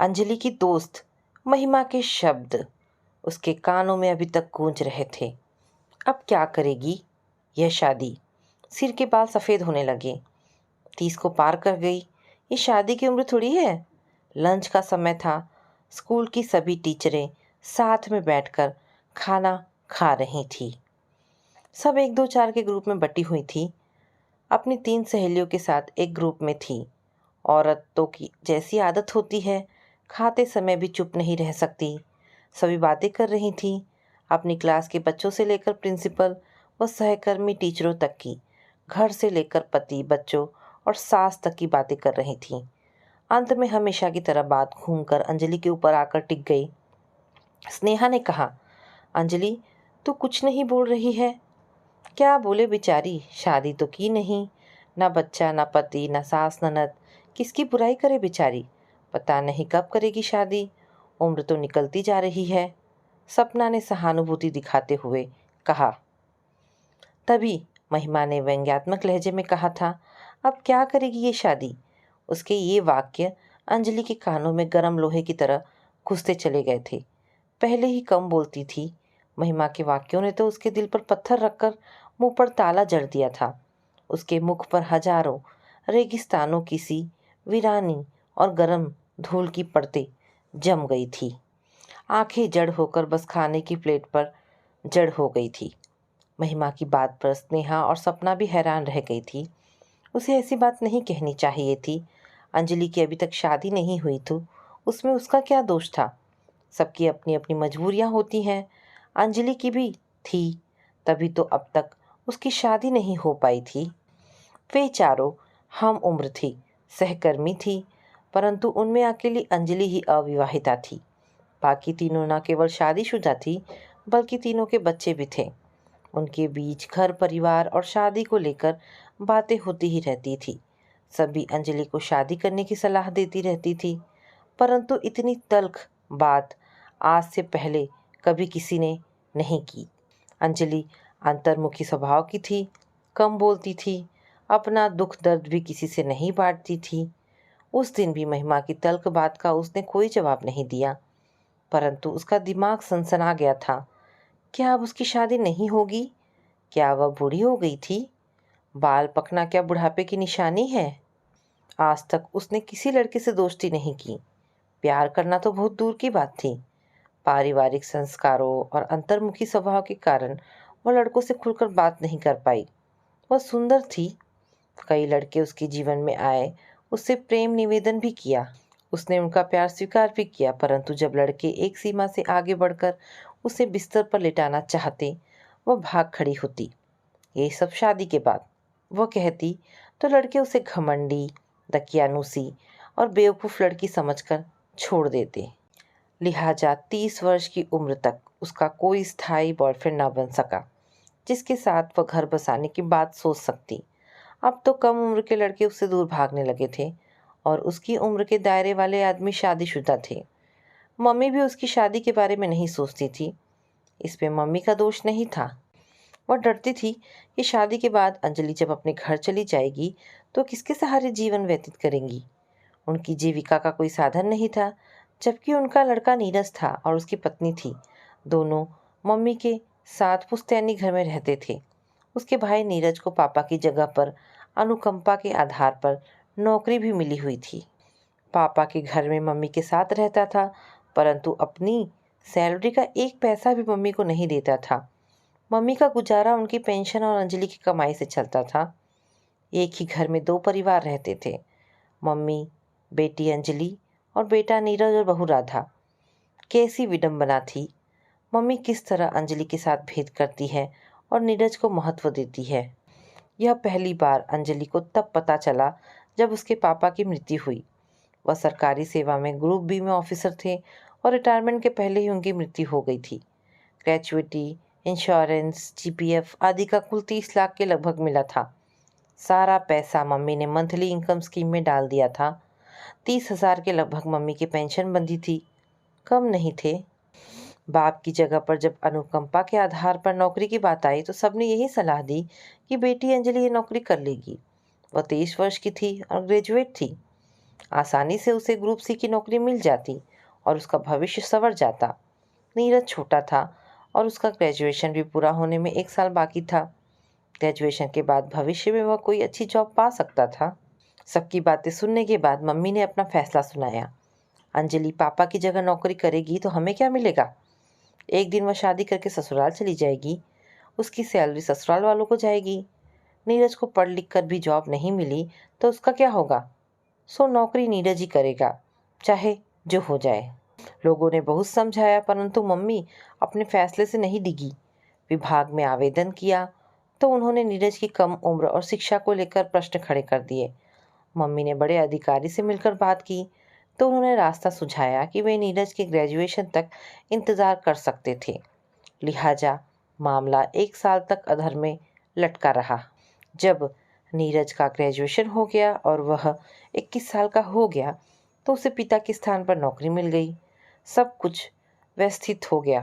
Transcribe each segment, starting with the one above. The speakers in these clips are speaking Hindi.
अंजलि की दोस्त महिमा के शब्द उसके कानों में अभी तक गूंज रहे थे। अब क्या करेगी यह शादी? सिर के बाल सफ़ेद होने लगे। 30 को पार कर गई। ये शादी की उम्र थोड़ी है। लंच का समय था। स्कूल की सभी टीचरें साथ में बैठकर खाना खा रही थी। सब 1-2-4 के ग्रुप में बटी हुई थी। अपनी 3 सहेलियों के साथ एक ग्रुप में थी। औरतों की जैसी आदत होती है, खाते समय भी चुप नहीं रह सकती। सभी बातें कर रही थी, अपनी क्लास के बच्चों से लेकर प्रिंसिपल व सहकर्मी टीचरों तक की, घर से लेकर पति, बच्चों और सास तक की बातें कर रही थी। अंत में हमेशा की तरह बात घूमकर अंजलि के ऊपर आकर टिक गई। स्नेहा ने कहा, अंजलि, तू कुछ नहीं बोल रही है? क्या बोले बेचारी, शादी तो की नहीं, ना बच्चा, ना पति, ना सास, ननद। किसकी बुराई करे बेचारी, पता नहीं कब करेगी शादी। उम्र तो निकलती जा रही है। सपना ने सहानुभूति दिखाते हुए कहा। तभी महिमा ने व्यंग्यात्मक लहजे में कहा था, अब क्या करेगी ये शादी? उसके ये वाक्य अंजलि के कानों में गर्म लोहे की तरह घुसते चले गए थे। पहले ही कम बोलती थी, महिमा के वाक्यों ने तो उसके दिल पर पत्थर रखकर मुंह पर ताला जड़ दिया था। उसके मुख पर हजारों रेगिस्तानों की सी वीरानी और गर्म धूल की परतें जम गई थी। आंखें जड़ होकर बस खाने की प्लेट पर जड़ हो गई थी। महिमा की बात पर स्नेहा और सपना भी हैरान रह गई थी। उसे ऐसी बात नहीं कहनी चाहिए थी। अंजलि की अभी तक शादी नहीं हुई थी, उसमें उसका क्या दोष था? सबकी अपनी अपनी मजबूरियां होती हैं। अंजलि की भी थी, तभी तो अब तक उसकी शादी नहीं हो पाई थी। वे चारों हम उम्र थी, सहकर्मी थी, परंतु उनमें अकेली अंजलि ही अविवाहिता थी। बाकी तीनों न केवल शादीशुदा थी, बल्कि तीनों के बच्चे भी थे। उनके बीच घर परिवार और शादी को लेकर बातें होती ही रहती थी। सभी अंजलि को शादी करने की सलाह देती रहती थी, परंतु इतनी तल्ख बात आज से पहले कभी किसी ने नहीं की। अंजलि अंतर्मुखी स्वभाव की थी, कम बोलती थी, अपना दुख दर्द भी किसी से नहीं बांटती थी। उस दिन भी महिमा की तल्ख बात का उसने कोई जवाब नहीं दिया, परंतु उसका दिमाग सनसना गया था। क्या अब उसकी शादी नहीं होगी? क्या वह बूढ़ी हो गई थी? बाल पकना क्या बुढ़ापे की निशानी है? आज तक उसने किसी लड़के से दोस्ती नहीं की। प्यार करना तो बहुत दूर की बात थी। पारिवारिक संस्कारों और अंतर्मुखी स्वभाव के कारण वह लड़कों से खुलकर बात नहीं कर पाई। वह सुंदर थी। कई लड़के उसके जीवन में आए, उससे प्रेम निवेदन भी किया। उसने उनका प्यार स्वीकार भी किया, परंतु जब लड़के एक सीमा से आगे बढ़कर उसे बिस्तर पर लिटाना चाहते, वह भाग खड़ी होती। ये सब शादी के बाद। वह कहती तो लड़के उसे घमंडी, दकियानूसी और बेवकूफ़ लड़की समझकर छोड़ देते। लिहाजा 30 वर्ष की उम्र तक उसका कोई स्थायी बॉयफ्रेंड न बन सका जिसके साथ वह घर बसाने की बात सोच सकती। अब तो कम उम्र के लड़के उससे दूर भागने लगे थे और उसकी उम्र के दायरे वाले आदमी शादीशुदा थे। मम्मी भी उसकी शादी के बारे में नहीं सोचती थी। इसमें मम्मी का दोष नहीं था। वह डरती थी कि शादी के बाद अंजलि जब अपने घर चली जाएगी तो किसके सहारे जीवन व्यतीत करेंगी। उनकी जीविका का कोई साधन नहीं था, जबकि उनका लड़का नीरज था और उसकी पत्नी थी। दोनों मम्मी के साथ पुश्तैनी घर में रहते थे। उसके भाई नीरज को पापा की जगह पर अनुकंपा के आधार पर नौकरी भी मिली हुई थी। पापा के घर में मम्मी के साथ रहता था, परंतु अपनी सैलरी का एक पैसा भी मम्मी को नहीं देता था। मम्मी का गुजारा उनकी पेंशन और अंजलि की कमाई से चलता था। एक ही घर में 2 परिवार रहते थे, मम्मी, बेटी अंजलि और बेटा नीरज और बहू राधा। कैसी विडंबना थी। मम्मी किस तरह अंजलि के साथ भेद करती है और नीरज को महत्व देती है। यह पहली बार अंजलि को तब पता चला जब उसके पापा की मृत्यु हुई। वह सरकारी सेवा में ग्रुप बी में ऑफिसर थे और रिटायरमेंट के पहले ही उनकी मृत्यु हो गई थी। ग्रेचुइटी, इंश्योरेंस, जीपीएफ आदि का कुल 30 लाख के लगभग मिला था। सारा पैसा मम्मी ने मंथली इनकम स्कीम में डाल दिया था। 30,000 के लगभग मम्मी की पेंशन बंधी थी, कम नहीं थे। बाप की जगह पर जब अनुकंपा के आधार पर नौकरी की बात आई तो सबने यही सलाह दी कि बेटी अंजलि ये नौकरी कर लेगी। वह 23 वर्ष की थी और ग्रेजुएट थी। आसानी से उसे ग्रुप सी की नौकरी मिल जाती और उसका भविष्य संवर जाता। नीरज छोटा था और उसका ग्रेजुएशन भी पूरा होने में 1 साल बाकी था। ग्रेजुएशन के बाद भविष्य में वह कोई अच्छी जॉब पा सकता था। सबकी बातें सुनने के बाद मम्मी ने अपना फैसला सुनाया। अंजलि पापा की जगह नौकरी करेगी तो हमें क्या मिलेगा? एक दिन वह शादी करके ससुराल चली जाएगी, उसकी सैलरी ससुराल वालों को जाएगी। नीरज को पढ़ लिख कर भी जॉब नहीं मिली तो उसका क्या होगा? सो नौकरी नीरज ही करेगा, चाहे जो हो जाए। लोगों ने बहुत समझाया परंतु मम्मी अपने फैसले से नहीं डिगी। विभाग में आवेदन किया तो उन्होंने नीरज की कम उम्र और शिक्षा को लेकर प्रश्न खड़े कर दिए। मम्मी ने बड़े अधिकारी से मिलकर बात की तो उन्होंने रास्ता सुझाया कि वे नीरज के ग्रेजुएशन तक इंतज़ार कर सकते थे। लिहाजा मामला 1 साल तक अधर में लटका रहा। जब नीरज का ग्रेजुएशन हो गया और वह 21 साल का हो गया तो उसे पिता के स्थान पर नौकरी मिल गई। सब कुछ व्यवस्थित हो गया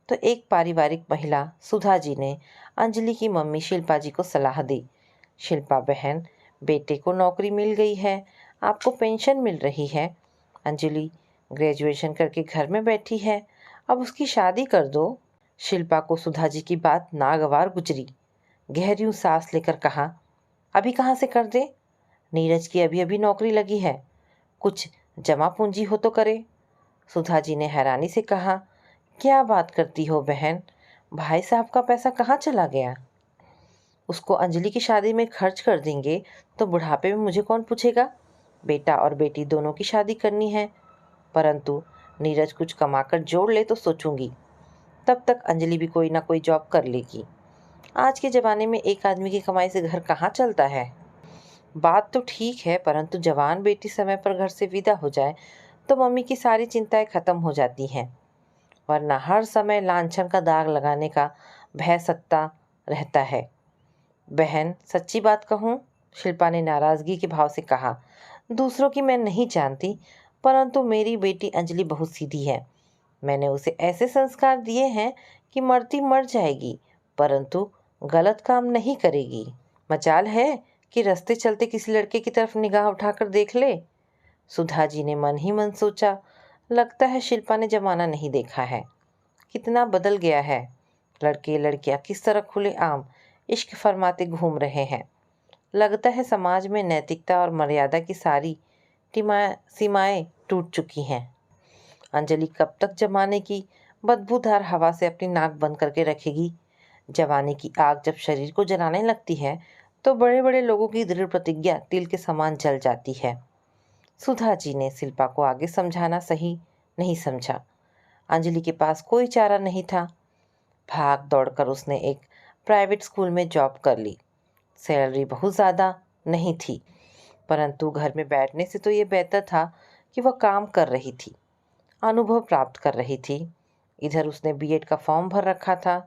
तो एक पारिवारिक महिला सुधा जी ने अंजलि की मम्मी शिल्पा जी को सलाह दी। शिल्पा बहन, बेटे को नौकरी मिल गई है, आपको पेंशन मिल रही है। अंजलि ग्रेजुएशन करके घर में बैठी है, अब उसकी शादी कर दो। शिल्पा को सुधा जी की बात नागवार गुजरी। गहरी सांस लेकर कहा, अभी कहाँ से कर दे? नीरज की अभी अभी नौकरी लगी है, कुछ जमा पूंजी हो तो करे। सुधा जी ने हैरानी से कहा, क्या बात करती हो बहन, भाई साहब का पैसा कहाँ चला गया? उसको अंजलि की शादी में खर्च कर देंगे तो बुढ़ापे में मुझे कौन पूछेगा? बेटा और बेटी दोनों की शादी करनी है, परंतु नीरज कुछ कमाकर जोड़ ले तो सोचूंगी। तब तक अंजलि भी कोई ना कोई जॉब कर लेगी। आज के ज़माने में एक आदमी की कमाई से घर कहाँ चलता है? बात तो ठीक है परंतु जवान बेटी समय पर घर से विदा हो जाए तो मम्मी की सारी चिंताएं खत्म हो जाती हैं, वरना हर समय लांछन का दाग लगाने का भय सत्ता रहता है। बहन, सच्ची बात कहूँ, शिल्पा ने नाराज़गी के भाव से कहा, दूसरों की मैं नहीं जानती परंतु मेरी बेटी अंजलि बहुत सीधी है। मैंने उसे ऐसे संस्कार दिए हैं कि मरती मर जाएगी परंतु गलत काम नहीं करेगी। मजाल है कि रास्ते चलते किसी लड़के की तरफ निगाह उठाकर देख ले। सुधा जी ने मन ही मन सोचा, लगता है शिल्पा ने जमाना नहीं देखा है, कितना बदल गया है। लड़के लड़कियां किस तरह खुले आम इश्क फरमाते घूम रहे हैं। लगता है समाज में नैतिकता और मर्यादा की सारी सीमाएं टूट चुकी हैं। अंजलि कब तक जमाने की बदबूदार हवा से अपनी नाक बंद करके रखेगी? जवानी की आग जब शरीर को जलाने लगती है तो बड़े बड़े लोगों की दृढ़ प्रतिज्ञा तिल के समान जल जाती है। सुधा जी ने शिल्पा को आगे समझाना सही नहीं समझा। अंजलि के पास कोई चारा नहीं था। भाग दौड़कर उसने एक प्राइवेट स्कूल में जॉब कर ली। सैलरी बहुत ज़्यादा नहीं थी परंतु घर में बैठने से तो ये बेहतर था कि वह काम कर रही थी, अनुभव प्राप्त कर रही थी। इधर उसने बीएड का फॉर्म भर रखा था।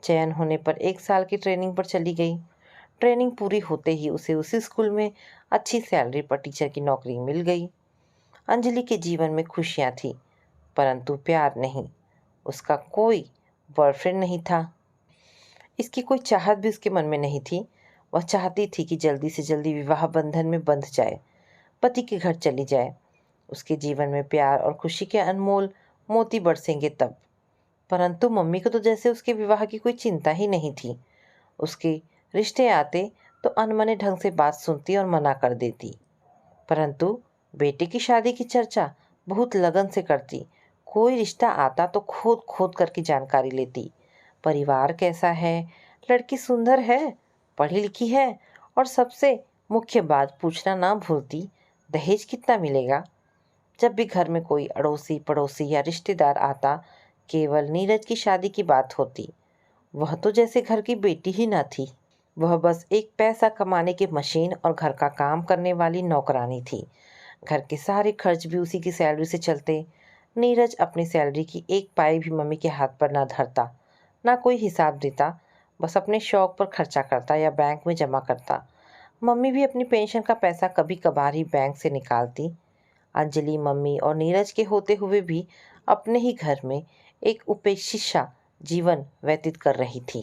चयन होने पर 1 साल की ट्रेनिंग पर चली गई। ट्रेनिंग पूरी होते ही उसे उसी स्कूल में अच्छी सैलरी पर टीचर की नौकरी मिल गई। अंजलि के जीवन में खुशियाँ थी परंतु प्यार नहीं। उसका कोई बॉयफ्रेंड नहीं था। इसकी कोई चाहत भी उसके मन में नहीं थी। वह चाहती थी कि जल्दी से जल्दी विवाह बंधन में बंध जाए, पति के घर चली जाए। उसके जीवन में प्यार और खुशी के अनमोल मोती बरसेंगे तब। परंतु मम्मी को तो जैसे उसके विवाह की कोई चिंता ही नहीं थी। उसके रिश्ते आते तो अनमने ढंग से बात सुनती और मना कर देती, परंतु बेटे की शादी की चर्चा बहुत लगन से करती। कोई रिश्ता आता तो खोद खोद करके जानकारी लेती। परिवार कैसा है, लड़की सुंदर है, पढ़ी लिखी है और सबसे मुख्य बात पूछना ना भूलती, दहेज कितना मिलेगा। जब भी घर में कोई अड़ोसी पड़ोसी या रिश्तेदार आता केवल नीरज की शादी की बात होती। वह तो जैसे घर की बेटी ही ना थी। वह बस एक पैसा कमाने की मशीन और घर का काम करने वाली नौकरानी थी। घर के सारे खर्च भी उसी की सैलरी से चलते। नीरज अपनी सैलरी की एक पाई भी मम्मी के हाथ पर ना धरता, ना कोई हिसाब देता, बस अपने शौक पर खर्चा करता या बैंक में जमा करता। मम्मी भी अपनी पेंशन का पैसा कभी कभार ही बैंक से निकालती। अंजलि मम्मी और नीरज के होते हुए भी अपने ही घर में एक उपेक्षित सा जीवन व्यतीत कर रही थी।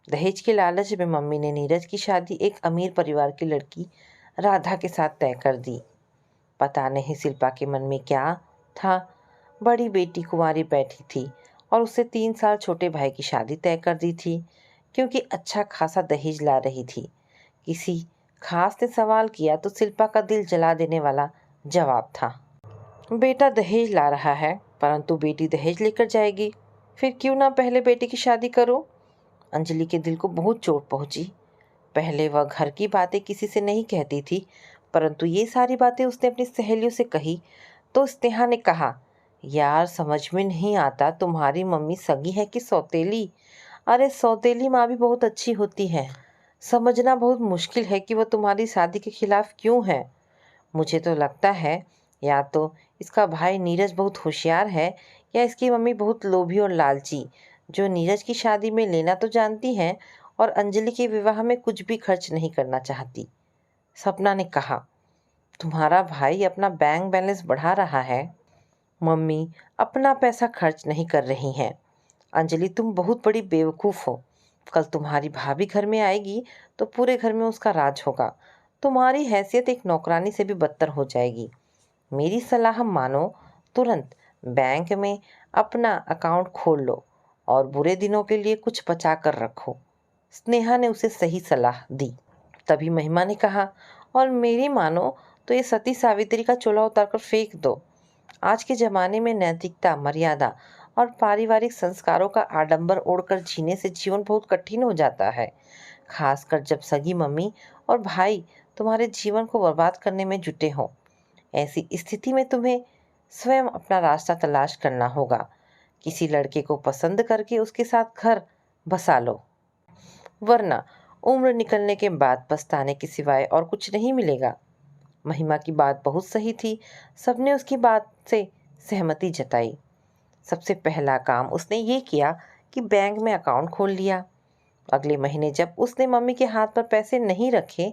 दहेज के लालच में मम्मी ने नीरज की शादी एक अमीर परिवार की लड़की राधा के साथ तय कर दी। पता नहीं शिल्पा के मन में क्या था। बड़ी बेटी कुंवारी बैठी थी और उससे 3 साल छोटे भाई की शादी तय कर दी थी, क्योंकि अच्छा खासा दहेज ला रही थी। किसी खास ने सवाल किया तो शिल्पा का दिल जला देने वाला जवाब था। बेटा दहेज ला रहा है, परंतु बेटी दहेज लेकर जाएगी। फिर क्यों ना पहले बेटी की शादी करो। अंजलि के दिल को बहुत चोट पहुंची। पहले वह घर की बातें किसी से नहीं कहती थी, परंतु ये सारी बातें उसने अपनी सहेलियों से कही तो स्नेहा ने कहा, यार समझ में नहीं आता तुम्हारी मम्मी सगी है कि सौतेली। अरे सौतेली माँ भी बहुत अच्छी होती है। समझना बहुत मुश्किल है कि वह तुम्हारी शादी के खिलाफ क्यों है। मुझे तो लगता है या तो इसका भाई नीरज बहुत होशियार है, या इसकी मम्मी बहुत लोभी और लालची, जो नीरज की शादी में लेना तो जानती हैं और अंजलि के विवाह में कुछ भी खर्च नहीं करना चाहती। सपना ने कहा, तुम्हारा भाई अपना बैंक बैलेंस बढ़ा रहा है। मम्मी अपना पैसा खर्च नहीं कर रही हैं। अंजलि तुम बहुत बड़ी बेवकूफ़ हो। कल तुम्हारी भाभी घर में आएगी तो पूरे घर में उसका राज होगा। तुम्हारी हैसियत एक नौकरानी से भी बदतर हो जाएगी। मेरी सलाह मानो, तुरंत बैंक में अपना अकाउंट खोल लो और बुरे दिनों के लिए कुछ बचा कर रखो। स्नेहा ने उसे सही सलाह दी। तभी महिमा ने कहा, और मेरी मानो तो ये सती सावित्री का चोला उतार कर फेंक दो। आज के ज़माने में नैतिकता, मर्यादा और पारिवारिक संस्कारों का आडंबर ओढ़कर जीने से जीवन बहुत कठिन हो जाता है, खासकर जब सगी मम्मी और भाई तुम्हारे जीवन को बर्बाद करने में जुटे हों। ऐसी स्थिति में तुम्हें स्वयं अपना रास्ता तलाश करना होगा। किसी लड़के को पसंद करके उसके साथ घर बसा लो, वरना उम्र निकलने के बाद पछताने के सिवाय और कुछ नहीं मिलेगा। महिमा की बात बहुत सही थी। सबने उसकी बात से सहमति जताई। सबसे पहला काम उसने ये किया कि बैंक में अकाउंट खोल लिया। अगले महीने जब उसने मम्मी के हाथ पर पैसे नहीं रखे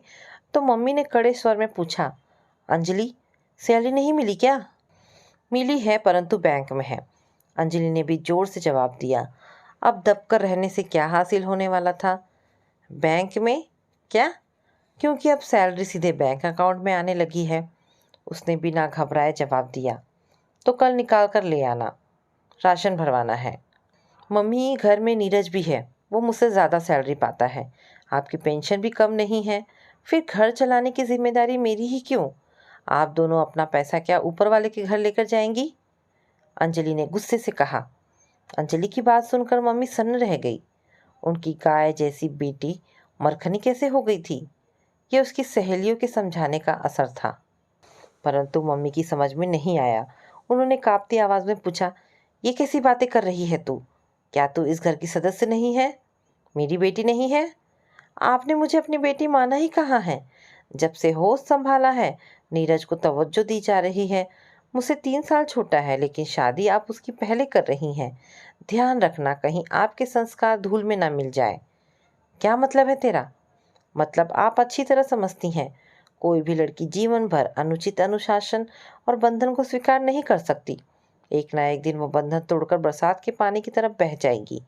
तो मम्मी ने कड़े स्वर में पूछा, अंजलि सैलरी नहीं मिली क्या? मिली है, परंतु बैंक में है। अंजलि ने भी जोर से जवाब दिया। अब दबकर रहने से क्या हासिल होने वाला था। बैंक में क्या? क्योंकि अब सैलरी सीधे बैंक अकाउंट में आने लगी है। उसने बिना घबराए जवाब दिया, तो कल निकाल कर ले आना, राशन भरवाना है। मम्मी घर में नीरज भी है, वो मुझसे ज़्यादा सैलरी पाता है। आपकी पेंशन भी कम नहीं है, फिर घर चलाने की जिम्मेदारी मेरी ही क्यों? आप दोनों अपना पैसा क्या ऊपर वाले के घर लेकर जाएंगी? अंजलि ने गुस्से से कहा। अंजलि की बात सुनकर मम्मी सन्न रह गई। उनकी गाय जैसी बेटी मरखनी कैसे हो गई थी? यह उसकी सहेलियों के समझाने का असर था, परंतु मम्मी की समझ में नहीं आया। उन्होंने कांपती आवाज़ में पूछा, ये कैसी बातें कर रही है तू? क्या तू इस घर की सदस्य नहीं है? मेरी बेटी नहीं है? आपने मुझे अपनी बेटी माना ही कहाँ है? जब से होश संभाला है नीरज को तवज्जो दी जा रही है। मुझसे 3 साल छोटा है, लेकिन शादी आप उसकी पहले कर रही हैं। ध्यान रखना कहीं आपके संस्कार धूल में ना मिल जाए। क्या मतलब है तेरा? मतलब आप अच्छी तरह समझती हैं, कोई भी लड़की जीवन भर अनुचित अनुशासन और बंधन को स्वीकार नहीं कर सकती। एक ना एक दिन वो बंधन तोड़कर बरसात के पानी की तरफ बह जाएगी।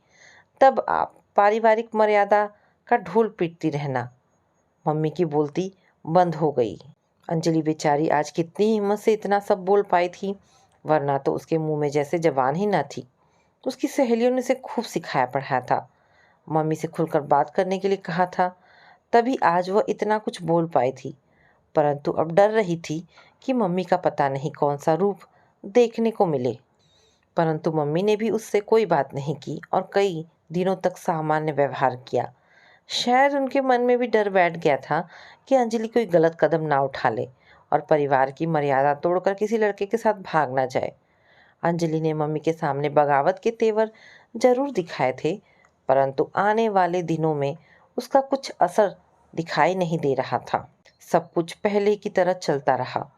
तब आप पारिवारिक मर्यादा का ढोल पीटती रहना। मम्मी की बोलती बंद हो गई। अंजलि बेचारी आज कितनी हिम्मत से इतना सब बोल पाई थी, वरना तो उसके मुंह में जैसे जबान ही ना थी। उसकी सहेलियों ने उसे खूब सिखाया पढ़ाया था, मम्मी से खुलकर बात करने के लिए कहा था, तभी आज वह इतना कुछ बोल पाई थी। परंतु अब डर रही थी कि मम्मी का पता नहीं कौन सा रूप देखने को मिले। परंतु मम्मी ने भी उससे कोई बात नहीं की और कई दिनों तक सामान्य व्यवहार किया। शायद उनके मन में भी डर बैठ गया था कि अंजलि कोई गलत कदम ना उठा ले और परिवार की मर्यादा तोड़कर किसी लड़के के साथ भाग ना जाए। अंजलि ने मम्मी के सामने बगावत के तेवर जरूर दिखाए थे, परंतु आने वाले दिनों में उसका कुछ असर दिखाई नहीं दे रहा था। सब कुछ पहले की तरह चलता रहा।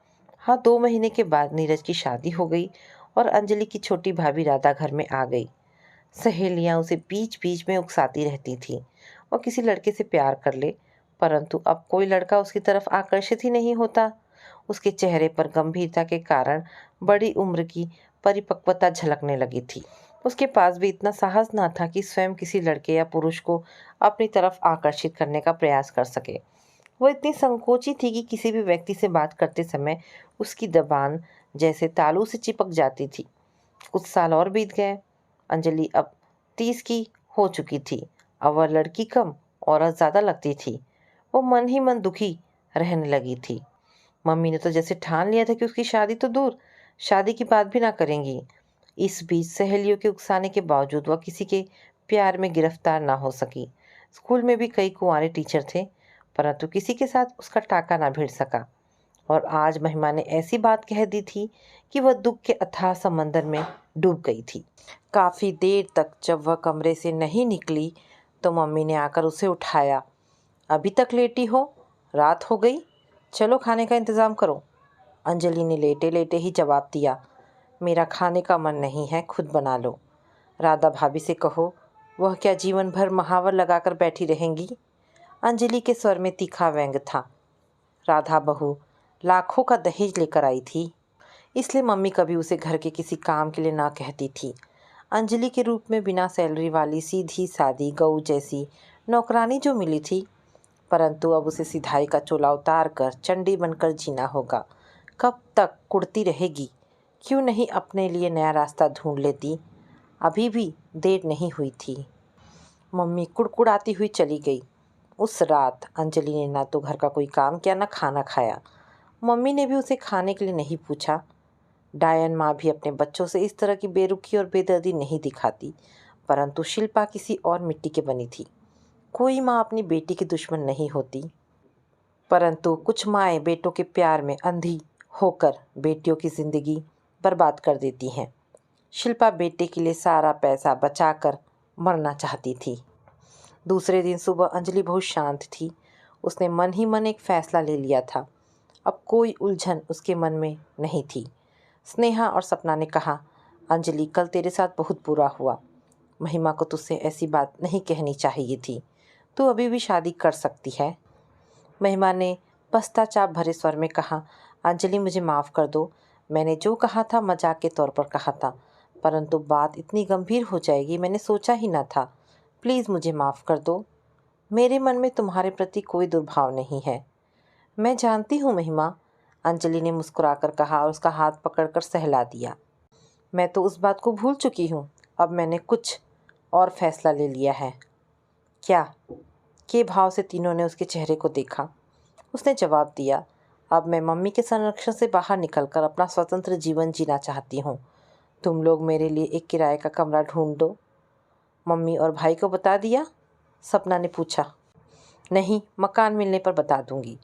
हाँ, 2 महीने के बाद नीरज की शादी हो गई और अंजलि की छोटी भाभी राधा घर में आ गई। सहेलियां उसे बीच बीच में उकसाती रहती थीं और किसी लड़के से प्यार कर ले, परंतु अब कोई लड़का उसकी तरफ आकर्षित ही नहीं होता। उसके चेहरे पर गंभीरता के कारण बड़ी उम्र की परिपक्वता झलकने लगी थी। उसके पास भी इतना साहस ना था कि स्वयं किसी लड़के या पुरुष को अपनी तरफ आकर्षित करने का प्रयास कर सके। वह इतनी संकोची थी कि किसी भी व्यक्ति से बात करते समय उसकी जबान जैसे तालू से चिपक जाती थी। कुछ साल और बीत गए। अंजलि अब 30 की हो चुकी थी। अब वह लड़की कम, औरत ज़्यादा लगती थी। वो मन ही मन दुखी रहने लगी थी। मम्मी ने तो जैसे ठान लिया था कि उसकी शादी तो दूर, शादी की बात भी ना करेंगी। इस बीच सहेलियों के उकसाने के बावजूद वह किसी के प्यार में गिरफ्तार ना हो सकी। स्कूल में भी कई कुंवारे टीचर थे, परंतु किसी के साथ उसका टाका ना भिड़ सका। और आज महिमा ने ऐसी बात कह दी थी कि वह दुख के अथाह समंदर में डूब गई थी। काफ़ी देर तक जब वह कमरे से नहीं निकली तो मम्मी ने आकर उसे उठाया। अभी तक लेटी हो? रात हो गई, चलो खाने का इंतज़ाम करो। अंजलि ने लेटे लेटे ही जवाब दिया, मेरा खाने का मन नहीं है, खुद बना लो। राधा भाभी से कहो, वह क्या जीवन भर महावर लगाकर बैठी रहेंगी? अंजलि के स्वर में तीखा व्यंग था। राधा बहू लाखों का दहेज लेकर आई थी, इसलिए मम्मी कभी उसे घर के किसी काम के लिए ना कहती थी। अंजलि के रूप में बिना सैलरी वाली सीधी सादी गऊ जैसी नौकरानी जो मिली थी, परंतु अब उसे सिधाई का चोला उतार कर चंडी बनकर जीना होगा। कब तक कुड़ती रहेगी? क्यों नहीं अपने लिए नया रास्ता ढूंढ लेती? अभी भी देर नहीं हुई थी। मम्मी कुड़कुड़ाती हुई चली गई। उस रात अंजलि ने ना तो घर का कोई काम किया, ना खाना खाया। मम्मी ने भी उसे खाने के लिए नहीं पूछा। डायन माँ भी अपने बच्चों से इस तरह की बेरुखी और बेदर्दी नहीं दिखाती, परंतु शिल्पा किसी और मिट्टी की बनी थी। कोई माँ अपनी बेटी की दुश्मन नहीं होती, परंतु कुछ माएँ बेटों के प्यार में अंधी होकर बेटियों की ज़िंदगी बर्बाद कर देती हैं। शिल्पा बेटे के लिए सारा पैसा बचाकर मरना चाहती थी। दूसरे दिन सुबह अंजलि बहुत शांत थी। उसने मन ही मन एक फैसला ले लिया था। अब कोई उलझन उसके मन में नहीं थी। स्नेहा और सपना ने कहा, अंजलि कल तेरे साथ बहुत बुरा हुआ। महिमा को तुझसे ऐसी बात नहीं कहनी चाहिए थी। तू अभी भी शादी कर सकती है। महिमा ने पश्चाताप भरे स्वर में कहा, अंजलि मुझे माफ़ कर दो। मैंने जो कहा था मजाक के तौर पर कहा था, परंतु बात इतनी गंभीर हो जाएगी मैंने सोचा ही ना था। प्लीज़ मुझे माफ़ कर दो। मेरे मन में तुम्हारे प्रति कोई दुर्भाव नहीं है। मैं जानती हूँ महिमा, अंजलि ने मुस्कुराकर कहा और उसका हाथ पकड़कर सहला दिया। मैं तो उस बात को भूल चुकी हूँ। अब मैंने कुछ और फैसला ले लिया है। क्या? के भाव से तीनों ने उसके चेहरे को देखा। उसने जवाब दिया, अब मैं मम्मी के संरक्षण से बाहर निकलकर अपना स्वतंत्र जीवन जीना चाहती हूँ। तुम लोग मेरे लिए एक किराए का कमरा ढूंढ दो। मम्मी और भाई को बता दिया? सपना ने पूछा। नहीं, मकान मिलने पर बता दूंगी।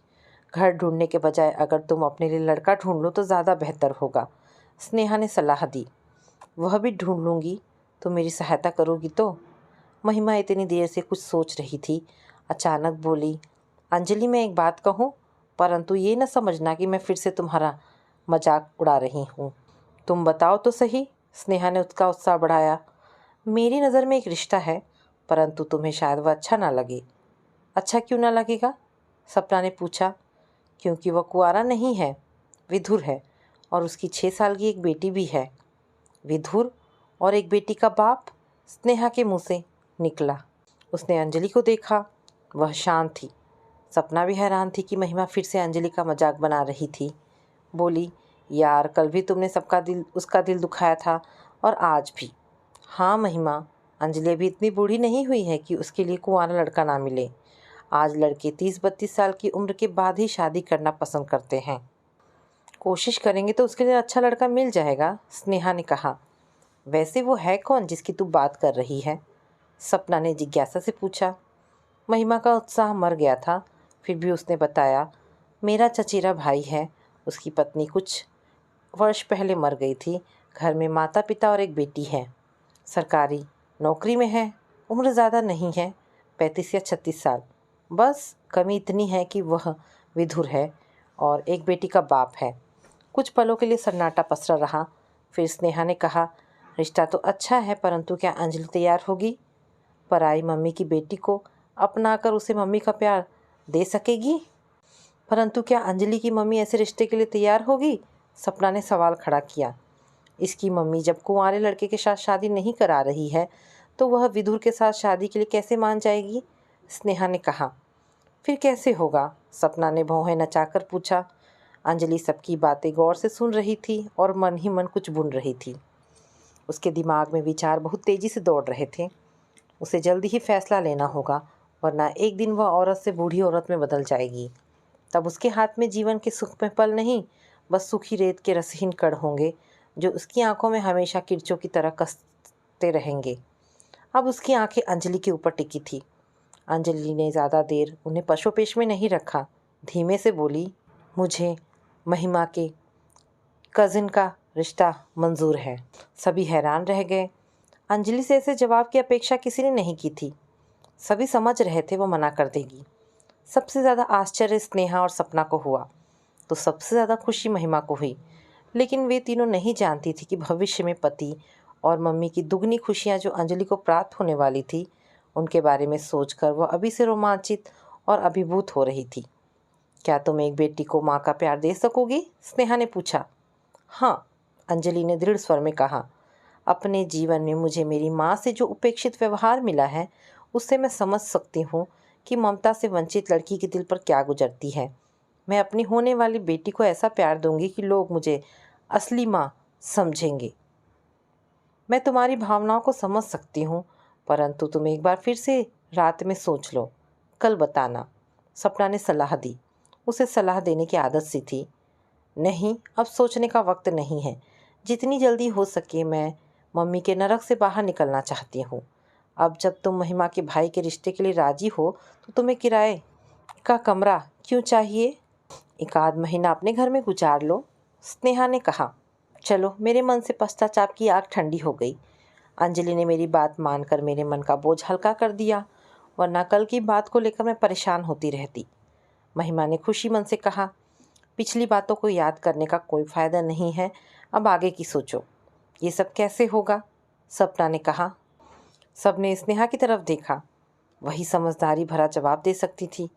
घर ढूंढने के बजाय अगर तुम अपने लिए लड़का ढूंढ लो तो ज़्यादा बेहतर होगा, स्नेहा ने सलाह दी। वह भी ढूंढ लूँगी, तुम मेरी सहायता करोगी तो? महिमा इतनी देर से कुछ सोच रही थी, अचानक बोली, अंजलि मैं एक बात कहूँ, परंतु ये न समझना कि मैं फिर से तुम्हारा मजाक उड़ा रही हूँ। तुम बताओ तो सही, स्नेहा ने उसका उत्साह बढ़ाया। मेरी नज़र में एक रिश्ता है, परंतु तुम्हें शायद वह अच्छा ना लगे। अच्छा क्यों ना लगेगा? सपना ने पूछा। क्योंकि वह कुंवारा नहीं है, विधुर है, और उसकी 6 साल की एक बेटी भी है। विधुर और एक बेटी का बाप? स्नेहा के मुंह से निकला। उसने अंजलि को देखा, वह शांत थी। सपना भी हैरान थी कि महिमा फिर से अंजलि का मजाक बना रही थी। बोली, यार कल भी तुमने उसका दिल दुखाया था और आज भी। हाँ महिमा, अंजलि अभी इतनी बूढ़ी नहीं हुई है कि उसके लिए कुंवारा लड़का ना मिले। आज लड़के 30-32 साल की उम्र के बाद ही शादी करना पसंद करते हैं। कोशिश करेंगे तो उसके लिए अच्छा लड़का मिल जाएगा, स्नेहा ने कहा। वैसे वो है कौन जिसकी तू बात कर रही है? सपना ने जिज्ञासा से पूछा। महिमा का उत्साह मर गया था, फिर भी उसने बताया, मेरा चचेरा भाई है। उसकी पत्नी कुछ वर्ष पहले मर गई थी। घर में माता पिता और एक बेटी है। सरकारी नौकरी में है। उम्र ज़्यादा नहीं है, 35 या 36 साल। बस कमी इतनी है कि वह विधुर है और एक बेटी का बाप है। कुछ पलों के लिए सन्नाटा पसरा रहा। फिर स्नेहा ने कहा, रिश्ता तो अच्छा है, परंतु क्या अंजलि तैयार होगी? पराई मम्मी की बेटी को अपनाकर उसे मम्मी का प्यार दे सकेगी? परंतु क्या अंजलि की मम्मी ऐसे रिश्ते के लिए तैयार होगी? सपना ने सवाल खड़ा किया। इसकी मम्मी जब कुंवारे लड़के के साथ शादी नहीं करा रही है तो वह विधुर के साथ शादी के लिए कैसे मान जाएगी? स्नेहा ने कहा। फिर कैसे होगा? सपना ने भौहें नचाकर पूछा। अंजलि सबकी बातें गौर से सुन रही थी और मन ही मन कुछ बुन रही थी। उसके दिमाग में विचार बहुत तेजी से दौड़ रहे थे। उसे जल्दी ही फैसला लेना होगा, वरना एक दिन वह औरत से बूढ़ी औरत में बदल जाएगी। तब उसके हाथ में जीवन के सुख में पल नहीं, बस सूखी रेत के रसहीन कण होंगे जो उसकी आंखों में हमेशा किरचों की तरह कसते रहेंगे। अब उसकी आंखें अंजलि के ऊपर टिकी थी। अंजलि ने ज़्यादा देर उन्हें पशोपेश में नहीं रखा। धीमे से बोली, मुझे महिमा के कज़िन का रिश्ता मंजूर है। सभी हैरान रह गए। अंजलि से ऐसे जवाब की अपेक्षा किसी ने नहीं की थी। सभी समझ रहे थे वो मना कर देगी। सबसे ज़्यादा आश्चर्य स्नेहा और सपना को हुआ, तो सबसे ज़्यादा खुशी महिमा को हुई। लेकिन वे तीनों नहीं जानती थी कि भविष्य में पति और मम्मी की दुगनी खुशियाँ जो अंजलि को प्राप्त होने वाली थी, उनके बारे में सोचकर वह अभी से रोमांचित और अभिभूत हो रही थी। क्या तुम एक बेटी को माँ का प्यार दे सकोगी? स्नेहा ने पूछा। हाँ, अंजलि ने दृढ़ स्वर में कहा। अपने जीवन में मुझे मेरी माँ से जो उपेक्षित व्यवहार मिला है, उससे मैं समझ सकती हूँ कि ममता से वंचित लड़की के दिल पर क्या गुजरती है। मैं अपनी होने वाली बेटी को ऐसा प्यार दूंगी कि लोग मुझे असली माँ समझेंगे। मैं तुम्हारी भावनाओं को समझ सकती हूँ, परंतु तुम एक बार फिर से रात में सोच लो, कल बताना। सपना ने सलाह दी। उसे सलाह देने की आदत सी थी। नहीं, अब सोचने का वक्त नहीं है। जितनी जल्दी हो सके मैं मम्मी के नरक से बाहर निकलना चाहती हूँ। अब जब तुम महिमा के भाई के रिश्ते के लिए राजी हो, तो तुम्हें किराए का कमरा क्यों चाहिए? एक आध महीना अपने घर में गुजार लो, स्नेहा ने कहा। चलो, मेरे मन से पश्चाताप की आग ठंडी हो गई। अंजलि ने मेरी बात मानकर मेरे मन का बोझ हल्का कर दिया, वरना कल की बात को लेकर मैं परेशान होती रहती। महिमा ने खुशी मन से कहा। पिछली बातों को याद करने का कोई फ़ायदा नहीं है, अब आगे की सोचो। ये सब कैसे होगा? सपना ने कहा। सबने स्नेहा की तरफ देखा। वही समझदारी भरा जवाब दे सकती थी।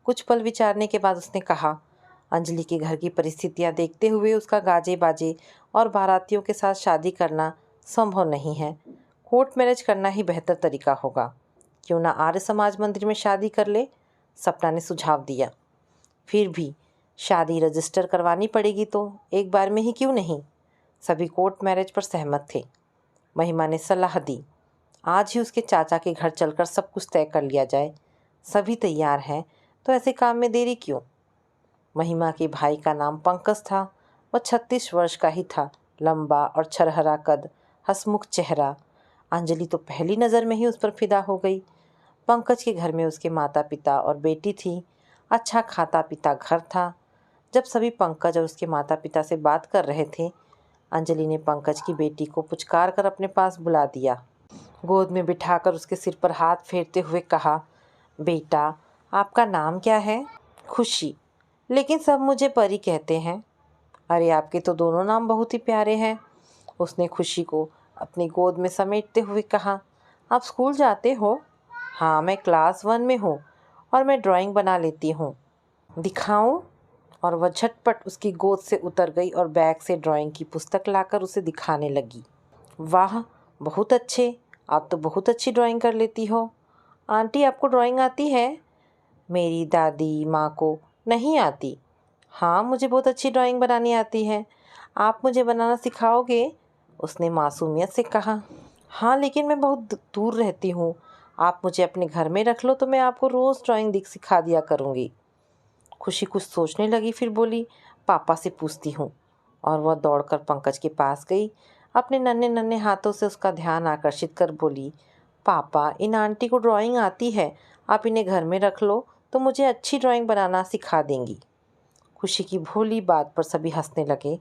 कुछ पल विचारने के बाद उसने कहा, अंजलि के घर की परिस्थितियां देखते हुए उसका गाजे बाजे और बारातियों के साथ शादी करना संभव नहीं है। कोर्ट मैरिज करना ही बेहतर तरीका होगा। क्यों ना आर्य समाज मंदिर में शादी कर ले? सपना ने सुझाव दिया। फिर भी शादी रजिस्टर करवानी पड़ेगी, तो एक बार में ही क्यों नहीं? सभी कोर्ट मैरिज पर सहमत थे। महिमा ने सलाह दी, आज ही उसके चाचा के घर चलकर सब कुछ तय कर लिया जाए। सभी तैयार हैं, तो ऐसे काम में देरी क्यों? महिमा के भाई का नाम पंकज था। वह 36 वर्ष का ही था, लंबा और छरहरा कद, हंसमुख चेहरा। अंजलि तो पहली नज़र में ही उस पर फिदा हो गई। पंकज के घर में उसके माता पिता और बेटी थी। अच्छा खाता पीता घर था। जब सभी पंकज और उसके माता पिता से बात कर रहे थे, अंजलि ने पंकज की बेटी को पुचकार कर अपने पास बुला दिया। गोद में बिठाकर उसके सिर पर हाथ फेरते हुए कहा, बेटा, आपका नाम क्या है? खुशी, लेकिन सब मुझे परी कहते हैं। अरे, आपके तो दोनों नाम बहुत ही प्यारे हैं। उसने खुशी को अपनी गोद में समेटते हुए कहा। आप स्कूल जाते हो? हाँ, मैं क्लास 1 में हूँ और मैं ड्राइंग बना लेती हूँ। दिखाऊं? और वह झटपट उसकी गोद से उतर गई और बैग से ड्राइंग की पुस्तक लाकर उसे दिखाने लगी। वाह, बहुत अच्छे, आप तो बहुत अच्छी ड्राइंग कर लेती हो। आंटी, आपको ड्राइंग आती है? मेरी दादी माँ को नहीं आती। हाँ, मुझे बहुत अच्छी ड्राइंग बनानी आती है। आप मुझे बनाना सिखाओगे? उसने मासूमियत से कहा। हाँ, लेकिन मैं बहुत दूर रहती हूँ। आप मुझे अपने घर में रख लो तो मैं आपको रोज़ ड्राइंग सिखा दिया करूँगी। खुशी कुछ सोचने लगी, फिर बोली, पापा से पूछती हूँ। और वह दौड़कर पंकज के पास गई। अपने नन्हे नन्हे हाथों से उसका ध्यान आकर्षित कर बोली, पापा, इन आंटी को ड्राइंग आती है। आप इन्हें घर में रख लो तो मुझे अच्छी ड्राइंग बनाना सिखा देंगी। खुशी की भोली बात पर सभी हंसने लगे।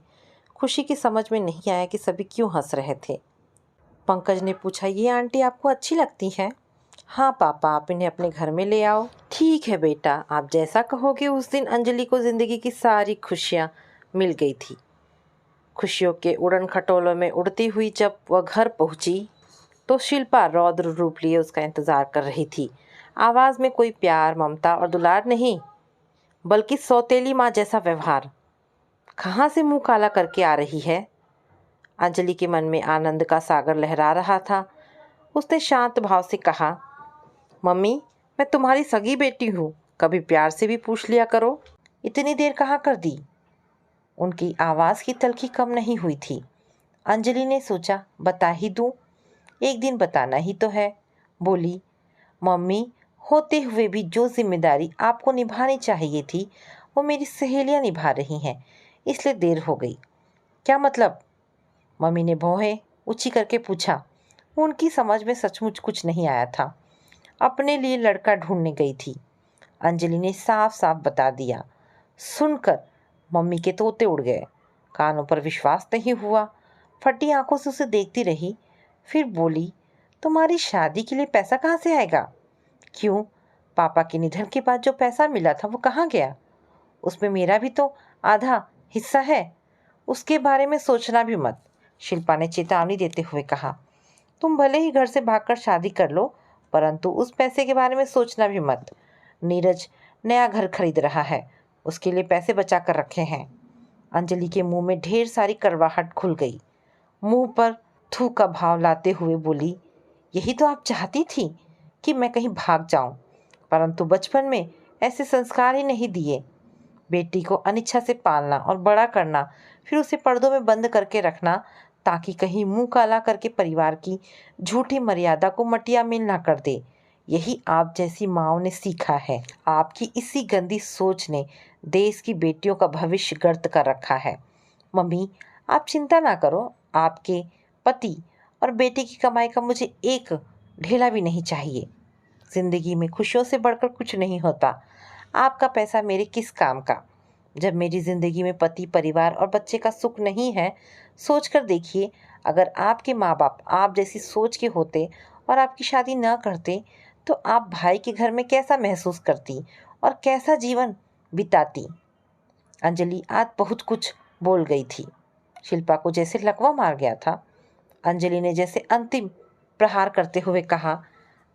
खुशी की समझ में नहीं आया कि सभी क्यों हंस रहे थे। पंकज ने पूछा, ये आंटी आपको अच्छी लगती हैं? हाँ पापा, आप इन्हें अपने घर में ले आओ। ठीक है बेटा, आप जैसा कहोगे। उस दिन अंजलि को ज़िंदगी की सारी खुशियाँ मिल गई थी। खुशियों के उड़न खटोलों में उड़ती हुई जब वह घर पहुंची, तो शिल्पा रौद्र रूप लिए उसका इंतज़ार कर रही थी। आवाज़ में कोई प्यार, ममता और दुलार नहीं, बल्कि सौतेली माँ जैसा व्यवहार। कहाँ से मुंह काला करके आ रही है? अंजलि के मन में आनंद का सागर लहरा रहा था। उसने शांत भाव से कहा, मम्मी, मैं तुम्हारी सगी बेटी हूँ। कभी प्यार से भी पूछ लिया करो। इतनी देर कहाँ कर दी? उनकी आवाज़ की तल्खी कम नहीं हुई थी। अंजलि ने सोचा बता ही दूँ, एक दिन बताना ही तो है। बोली, मम्मी, होते हुए भी जो जिम्मेदारी आपको निभानी चाहिए थी वो मेरी सहेलियां निभा रही हैं, इसलिए देर हो गई। क्या मतलब? मम्मी ने भौहें ऊंची करके पूछा। उनकी समझ में सचमुच कुछ नहीं आया था। अपने लिए लड़का ढूंढने गई थी, अंजलि ने साफ साफ बता दिया। सुनकर मम्मी के तोते उड़ गए। कानों पर विश्वास नहीं हुआ। फटी आंखों से उसे देखती रही, फिर बोली, तुम्हारी शादी के लिए पैसा कहाँ से आएगा? क्यों, पापा के निधन के बाद जो पैसा मिला था वो कहाँ गया? उसमें मेरा भी तो आधा हिस्सा है। उसके बारे में सोचना भी मत, शिल्पा ने चेतावनी देते हुए कहा। तुम भले ही घर से भागकर शादी कर लो, परंतु उस पैसे के बारे में सोचना भी मत। नीरज नया घर खरीद रहा है, उसके लिए पैसे बचा कर रखे हैं। अंजलि के मुंह में ढेर सारी कड़वाहट खुल गई। मुंह पर थू का भाव लाते हुए बोली, यही तो आप चाहती थी कि मैं कहीं भाग जाऊं, परंतु बचपन में ऐसे संस्कार ही नहीं दिए। बेटी को अनिच्छा से पालना और बड़ा करना, फिर उसे पर्दों में बंद करके रखना ताकि कहीं मुंह काला करके परिवार की झूठी मर्यादा को मटिया मेल ना कर दे, यही आप जैसी माँओं ने सीखा है। आपकी इसी गंदी सोच ने देश की बेटियों का भविष्य गर्त कर रखा है। मम्मी, आप चिंता ना करो, आपके पति और बेटे की कमाई का मुझे एक ढेला भी नहीं चाहिए। जिंदगी में खुशियों से बढ़कर कुछ नहीं होता। आपका पैसा मेरे किस काम का, जब मेरी जिंदगी में पति, परिवार और बच्चे का सुख नहीं है। सोच कर देखिए, अगर आपके माँ बाप आप जैसी सोच के होते और आपकी शादी न करते तो आप भाई के घर में कैसा महसूस करती और कैसा जीवन बिताती? अंजलि आज बहुत कुछ बोल गई थी। शिल्पा को जैसे लकवा मार गया था। अंजलि ने जैसे अंतिम प्रहार करते हुए कहा,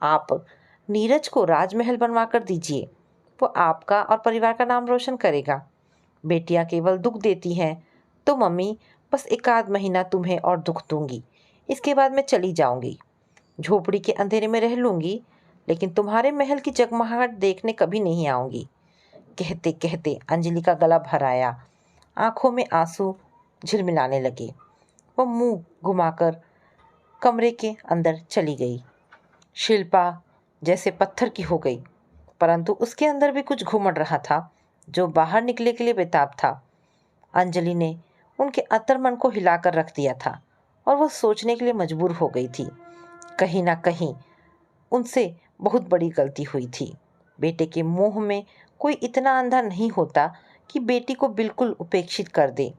आप नीरज को राजमहल बनवा कर दीजिए, वो आपका और परिवार का नाम रोशन करेगा। बेटियां केवल दुख देती हैं तो मम्मी, बस एक आध महीना तुम्हें और दुख दूंगी, इसके बाद मैं चली जाऊंगी। झोपड़ी के अंधेरे में रह लूंगी, लेकिन तुम्हारे महल की जगमगाहट देखने कभी नहीं आऊंगी। कहते कहते अंजलि का गला भर आया, आंखों में आंसू झिलमिलाने लगे। वह मुंह घुमाकर कमरे के अंदर चली गई। शिल्पा जैसे पत्थर की हो गई, परंतु उसके अंदर भी कुछ घुमड़ रहा था जो बाहर निकले के लिए बेताब था। अंजलि ने उनके अंतर्मन को हिलाकर रख दिया था और वो सोचने के लिए मजबूर हो गई थी, कहीं ना कहीं उनसे बहुत बड़ी गलती हुई थी। बेटे के मोह में कोई इतना अंधा नहीं होता कि बेटी को बिल्कुल उपेक्षित कर दे,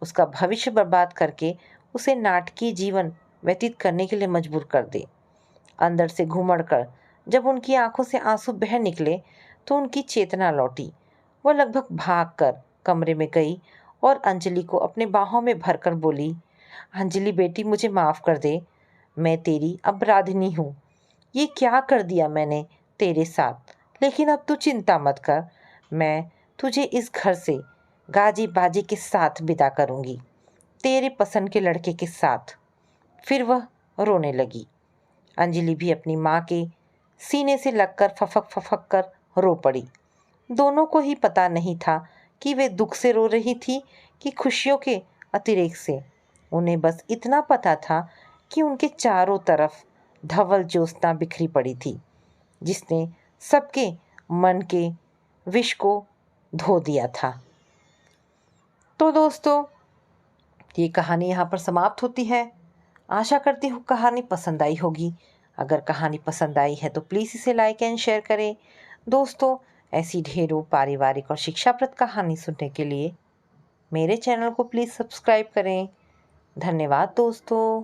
उसका भविष्य बर्बाद करके उसे नाटकीय जीवन व्यतीत करने के लिए मजबूर कर दे। अंदर से घुमड़ कर जब उनकी आंखों से आंसू बह निकले तो उनकी चेतना लौटी। वह लगभग भागकर कमरे में गई और अंजलि को अपने बाहों में भरकर बोली, अंजलि बेटी, मुझे माफ़ कर दे, मैं तेरी अपराधिनी हूँ। ये क्या कर दिया मैंने तेरे साथ, लेकिन अब तू चिंता मत कर, मैं तुझे इस घर से गाजी बाजी के साथ विदा करूँगी, तेरे पसंद के लड़के के साथ। फिर वह रोने लगी। अंजलि भी अपनी माँ के सीने से लगकर फफक फफक कर रो पड़ी। दोनों को ही पता नहीं था कि वे दुख से रो रही थी कि खुशियों के अतिरेक से। उन्हें बस इतना पता था कि उनके चारों तरफ धवल ज्योत्सना बिखरी पड़ी थी, जिसने सबके मन के विष को धो दिया था। तो दोस्तों, ये कहानी यहाँ पर समाप्त होती है। आशा करती हूँ कहानी पसंद आई होगी। अगर कहानी पसंद आई है तो प्लीज़ इसे लाइक एंड शेयर करें। दोस्तों, ऐसी ढेरों पारिवारिक और शिक्षाप्रद कहानी सुनने के लिए मेरे चैनल को प्लीज़ सब्सक्राइब करें। धन्यवाद दोस्तों।